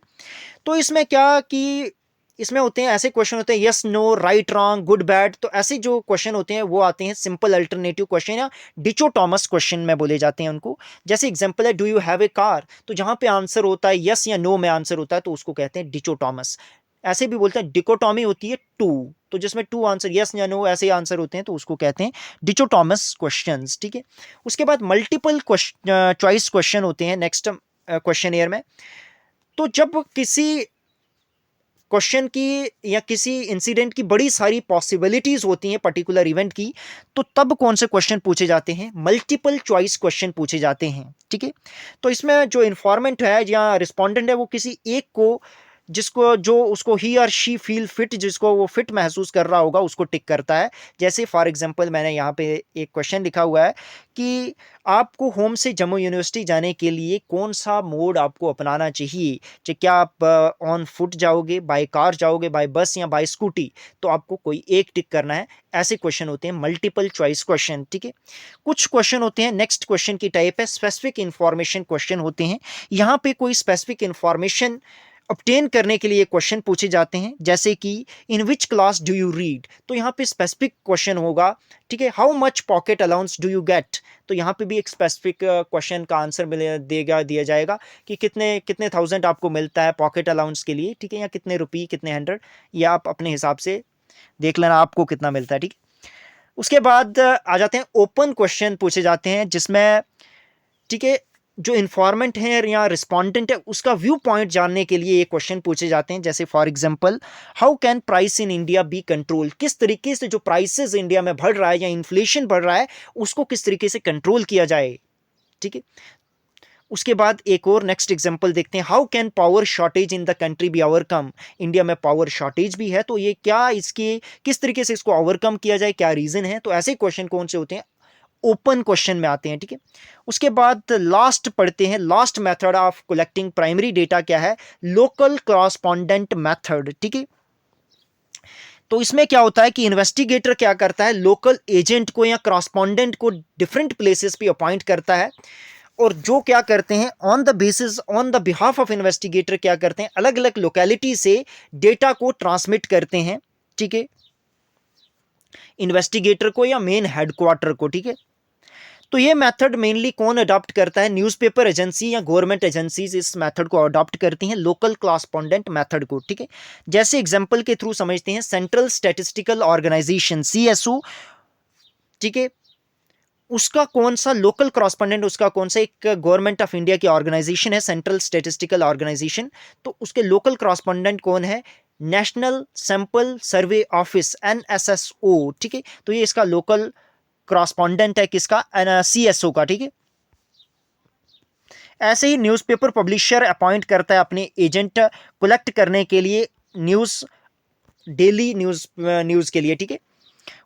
तो इसमें क्या कि इसमें होते हैं ऐसे क्वेश्चन होते हैं yes no, right wrong, good bad. तो ऐसे जो क्वेश्चन होते हैं वो आते हैं सिंपल अल्टरनेटिव क्वेश्चन या डिचोटॉमस क्वेश्चन में बोले जाते हैं उनको। जैसे एग्जांपल है do you have a car, तो जहां पे आंसर होता है यस या नो में आंसर होता है तो उसको कहते हैं डिचोटॉमस। ऐसे भी बोलते हैं डिकोटॉमी होती है टू, तो जिसमें टू आंसर यस या नो ऐसे आंसर होते हैं तो उसको कहते हैं डिचोटॉमस क्वेश्चंस, ठीक है। उसके बाद मल्टीपल चॉइस क्वेश्चन होते हैं नेक्स्ट क्वेश्चनियर में। तो जब किसी क्वेश्चन की या किसी इंसिडेंट की बड़ी सारी पॉसिबिलिटीज होती हैं पर्टिकुलर इवेंट की, तो तब कौन से क्वेश्चन पूछे जाते हैं, मल्टीपल चॉइस क्वेश्चन पूछे जाते हैं, ठीक है। तो इसमें जो इन्फॉर्मेंट है या रिस्पोंडेंट है वो किसी एक को जिसको जो उसको ही और शी फील फिट, जिसको वो फिट महसूस कर रहा होगा उसको टिक करता है। जैसे फॉर एग्जांपल मैंने यहाँ पे एक क्वेश्चन लिखा हुआ है कि आपको होम से जम्मू यूनिवर्सिटी जाने के लिए कौन सा मोड आपको अपनाना चाहिए, क्या आप ऑन फुट जाओगे, बाय कार जाओगे, बाय बस या बाय स्कूटी, तो आपको कोई एक टिक करना है। ऐसे क्वेश्चन होते हैं मल्टीपल चॉइस क्वेश्चन, ठीक है। कुछ क्वेश्चन होते हैं नेक्स्ट क्वेश्चन की टाइप है स्पेसिफिक इंफॉर्मेशन क्वेश्चन होते हैं। यहाँ पे कोई स्पेसिफिक इंफॉर्मेशन ऑब्टेन करने के लिए क्वेश्चन पूछे जाते हैं, जैसे कि in which class do you read, तो यहाँ पे स्पेसिफिक क्वेश्चन होगा, ठीक है। How much pocket allowance do you get, तो यहाँ पे भी एक स्पेसिफिक क्वेश्चन का आंसर दिया जाएगा कि कितने कितने थाउजेंड आपको मिलता है पॉकेट अलाउंस के लिए, ठीक है, या कितने रुपये, कितने हंड्रेड, या आप अपने हिसाब से देख लेना आपको कितना मिलता है, ठीक है। उसके बाद आ जाते हैं ओपन क्वेश्चन पूछे जाते हैं, जिसमें ठीक है जो इन्फॉर्मेंट है या रिस्पॉन्डेंट है उसका व्यू पॉइंट जानने के लिए ये क्वेश्चन पूछे जाते हैं। जैसे for example how can price in India be control, किस तरीके से जो प्राइसेस इंडिया में बढ़ रहा है या इन्फ्लेशन बढ़ रहा है उसको किस तरीके से कंट्रोल किया जाए, ठीक है। उसके बाद एक और नेक्स्ट एग्जांपल देखते हैं, how can power shortage in the country be overcome, India में पावर शॉर्टेज भी है तो ये क्या इसके किस तरीके से इसको ओवरकम किया जाए, क्या रीजन है। तो ऐसे क्वेश्चन कौन से होते हैं, ओपन क्वेश्चन में आते हैं, ठीक है। उसके बाद लास्ट पढ़ते हैं, last method of collecting primary data क्या है, लोकल कॉरस्पॉन्डेंट मेथड, ठीक है। तो इसमें क्या होता है कि इन्वेस्टिगेटर क्या करता है, लोकल एजेंट को या कॉरस्पॉन्डेंट को डिफरेंट प्लेसेस पे अपॉइंट करता है, और जो क्या करते हैं on the behalf of investigator क्या करते हैं, अलग अलग लोकेलिटी से डेटा को ट्रांसमिट करते हैं, ठीक है, इन्वेस्टिगेटर को या मेन हेडक्वार्टर को, ठीक है। तो ये मेथड मेनली कौन अडॉप्ट करता है, न्यूज़पेपर एजेंसी या गवर्नमेंट एजेंसीज इस मेथड को अडॉप्ट करती हैं, लोकल कॉरस्पॉन्डेंट मेथड को, ठीक है। जैसे एग्जांपल के थ्रू समझते हैं, सेंट्रल स्टैटिस्टिकल ऑर्गेनाइजेशन सीएसओ, ठीक है, उसका कौन सा लोकल कॉरस्पॉन्डेंट, उसका कौन सा, एक गवर्नमेंट ऑफ इंडिया की ऑर्गेनाइजेशन है सेंट्रल स्टैटिस्टिकल ऑर्गेनाइजेशन, तो उसके लोकल कॉरस्पॉन्डेंट कौन है, national sample survey office NSSO, ठीक है। तो ये इसका लोकल कॉरस्पॉन्डेंट है किसका, सीएसओ का, ठीक है। ऐसे ही न्यूज़पेपर पब्लिशर अपॉइंट करता है अपने एजेंट कलेक्ट करने के लिए न्यूज़, डेली न्यूज़ के लिए, ठीक है।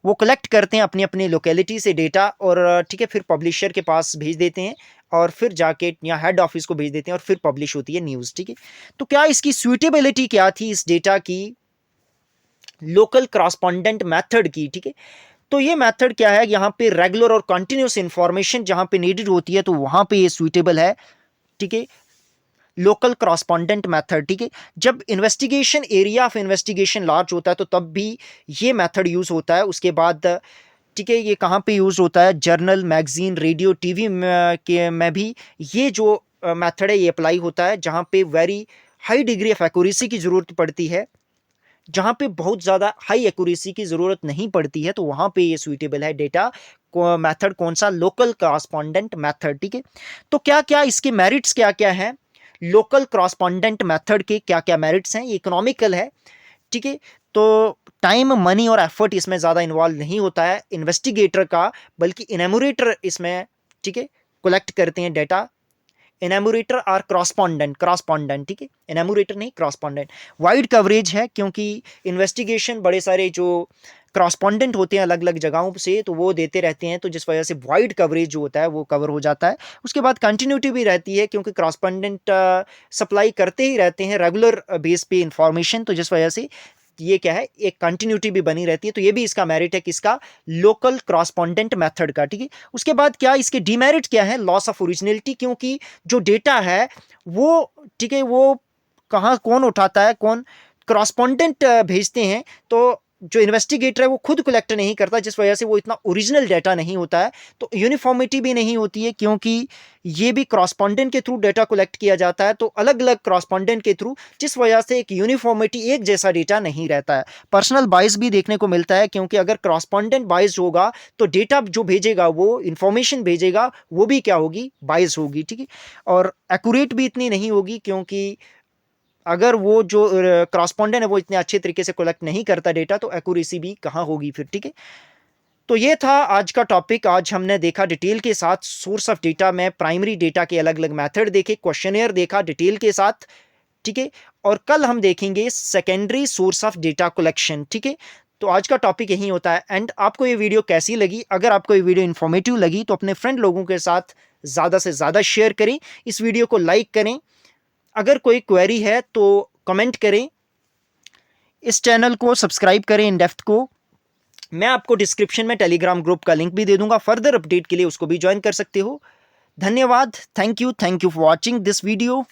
वो कलेक्ट करते हैं अपनी अपनी लोकेलिटी से डेटा, और ठीक है फिर पब्लिशर के पास भेज देते हैं, और फिर जाके यहाँ हेड ऑफिस को भेज देते हैं, और फिर पब्लिश होती है न्यूज़, ठीक है। तो क्या इसकी सूटेबिलिटी क्या थी इस डेटा की, लोकल कॉरस्पॉन्डेंट मेथड की, ठीक है। तो ये मेथड क्या है, यहाँ पे रेगुलर और कंटिन्यूस इंफॉर्मेशन जहाँ पे नीडेड होती है तो वहाँ पे ये सूटेबल है, ठीक है, लोकल कॉरस्पॉन्डेंट मेथड, ठीक है। जब investigation area of investigation large होता है तो तब भी ये मेथड यूज़ होता है। उसके बाद ठीक है ये कहाँ पे यूज़ होता है, जर्नल, मैगजीन, रेडियो, टीवी के में भी ये जो मेथड है ये अप्लाई होता है, जहाँ पे very high degree of accuracy की ज़रूरत पड़ती है। जहाँ पे बहुत ज़्यादा हाई एक्यूरेसी की ज़रूरत नहीं पड़ती है तो वहाँ पे ये सूटेबल है डेटा मेथड कौन सा, लोकल कॉरस्पॉन्डेंट मेथड, ठीक है। तो क्या क्या इसके मेरिट्स क्या क्या हैं, लोकल कॉरस्पॉन्डेंट मेथड के क्या क्या मेरिट्स हैं, ये इकोनॉमिकल है, ठीक है। तो टाइम, मनी और एफर्ट इसमें ज़्यादा इन्वॉल्व नहीं होता है इन्वेस्टिगेटर का, बल्कि इनैमोरेटर इसमें, ठीक है, कलेक्ट करते हैं डेटा, एनामोरेटर और क्रॉसपॉन्डेंट, ठीक है, एनामोरेटर नहीं क्रॉसपॉन्डेंट। वाइड कवरेज है क्योंकि इन्वेस्टिगेशन बड़े सारे जो क्रॉसपॉन्डेंट होते हैं अलग अलग जगहों से तो वो देते रहते हैं, तो जिस वजह से वाइड कवरेज जो होता है वो कवर हो जाता है। उसके बाद कंटिन्यूटी भी रहती है क्योंकि क्रॉसपॉन्डेंट सप्लाई करते ही रहते हैं रेगुलर बेस पे इंफॉर्मेशन, तो जिस वजह से ये क्या है, एक कंटिन्यूटी भी बनी रहती है। तो ये भी इसका मेरिट है किसका, लोकल क्रॉसपॉन्डेंट मेथड का, ठीक है। उसके बाद क्या इसके डीमेरिट क्या है, लॉस ऑफ ओरिजिनलिटी, क्योंकि जो डेटा है वो, ठीक है, वो कहाँ कौन उठाता है, कौन क्रॉसपॉन्डेंट भेजते हैं, तो जो इन्वेस्टिगेटर है वो खुद कलेक्ट नहीं करता, जिस वजह से वो इतना ओरिजिनल डाटा नहीं होता है। तो यूनिफॉर्मिटी भी नहीं होती है क्योंकि ये भी क्रॉसपॉन्डेंट के थ्रू डाटा कलेक्ट किया जाता है, तो अलग अलग क्रॉसपॉन्डेंट के थ्रू, जिस वजह से एक यूनिफॉर्मिटी, एक जैसा डेटा नहीं रहता है। पर्सनल बाइस भी देखने को मिलता है क्योंकि अगर क्रॉसपॉन्डेंट बाइस होगा तो डेटा जो भेजेगा, वो इंफॉर्मेशन भेजेगा, वो भी क्या होगी, बाइस होगी, ठीक है। और एक्यूरेट भी इतनी नहीं होगी क्योंकि अगर वो जो क्रॉसपॉन्डेंट है वो इतने अच्छे तरीके से कलेक्ट नहीं करता डेटा, तो एक्यूरेसी भी कहाँ होगी फिर, ठीक है। तो ये था आज का टॉपिक। आज हमने देखा डिटेल के साथ सोर्स ऑफ डेटा में प्राइमरी डेटा के अलग अलग मेथड देखे, क्वेश्चनियर देखा डिटेल के साथ, ठीक है। और कल हम देखेंगे secondary source of data collection, ठीक है। तो आज का टॉपिक यही होता है। एंड आपको ये वीडियो कैसी लगी? अगर आपको ये वीडियो इन्फॉर्मेटिव लगी तो अपने फ्रेंड लोगों के साथ ज़्यादा से ज़्यादा शेयर करें, इस वीडियो को लाइक करें। अगर कोई क्वेरी है तो कमेंट करें, इस चैनल को सब्सक्राइब करें इन डेप्थ को। मैं आपको डिस्क्रिप्शन में टेलीग्राम ग्रुप का लिंक भी दे दूंगा, फर्दर अपडेट के लिए उसको भी ज्वाइन कर सकते हो। धन्यवाद, thank you for watching this video.